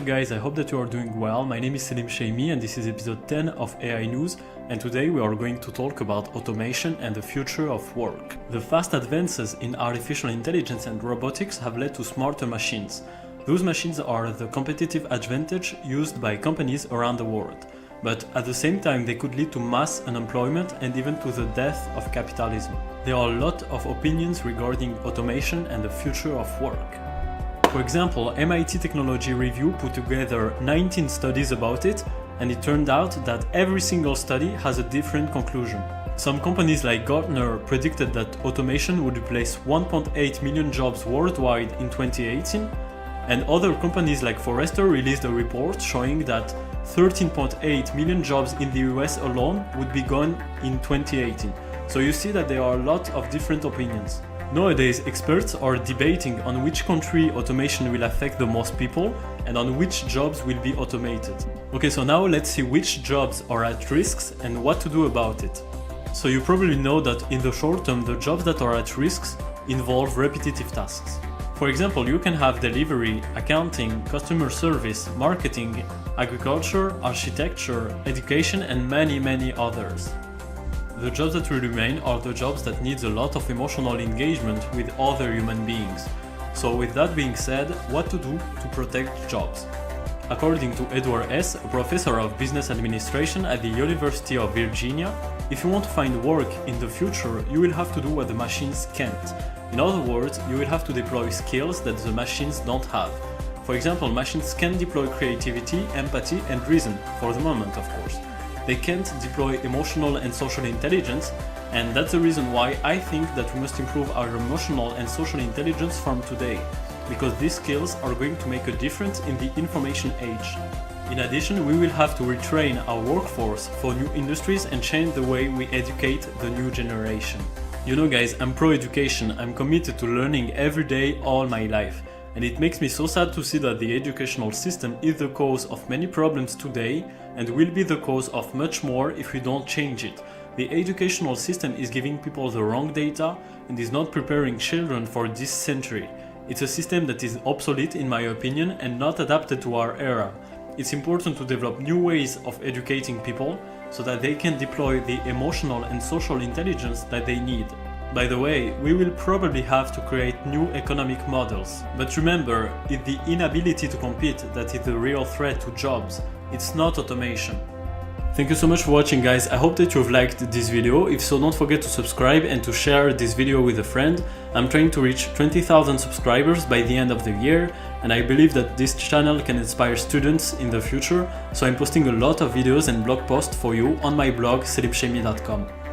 guys, I hope that you are doing well. My name is Selim Sheimi and this is episode 10 of AI News, and today we are going to talk about automation and the future of work. The fast advances in artificial intelligence and robotics have led to smarter machines. Those machines are the competitive advantage used by companies around the world. But at the same time, they could lead to mass unemployment and even to the death of capitalism. There are a lot of opinions regarding automation and the future of work. For example, MIT Technology Review put together 19 studies about it, and it turned out that every single study has a different conclusion. Some companies like Gartner predicted that automation would replace 1.8 million jobs worldwide in 2018, and other companies like Forrester released a report showing that 13.8 million jobs in the US alone would be gone in 2018. So you see that there are a lot of different opinions. Nowadays, experts are debating on which country automation will affect the most people and on which jobs will be automated. Okay, so now let's see which jobs are at risk and what to do about it. So you probably know that in the short term, the jobs that are at risk involve repetitive tasks. For example, you can have delivery, accounting, customer service, marketing, agriculture, architecture, education, and many others. The jobs that will remain are the jobs that need a lot of emotional engagement with other human beings. So with that being said, what to do to protect jobs? According to Edward S., a professor of business administration at the University of Virginia, if you want to find work in the future, you will have to do what the machines can't. In other words, you will have to deploy skills that the machines don't have. For example, machines can deploy creativity, empathy, and reason, for the moment of course. They can't deploy emotional and social intelligence, and that's the reason why I think that we must improve our emotional and social intelligence from today, because these skills are going to make a difference in the information age. In addition, we will have to retrain our workforce for new industries and change the way we educate the new generation. You know guys, I'm pro-education. I'm committed to learning every day all my life. And it makes me so sad to see that the educational system is the cause of many problems today and will be the cause of much more if we don't change it. The educational system is giving people the wrong data and is not preparing children for this century. It's a system that is obsolete in my opinion and not adapted to our era. It's important to develop new ways of educating people so that they can deploy the emotional and social intelligence that they need. By the way, we will probably have to create new economic models. But remember, it's the inability to compete that is the real threat to jobs. It's not automation. Thank you so much for watching guys. I hope that you've liked this video. If so, don't forget to subscribe and to share this video with a friend. I'm trying to reach 20,000 subscribers by the end of the year, and I believe that this channel can inspire students in the future, so I'm posting a lot of videos and blog posts for you on my blog selimshemi.com.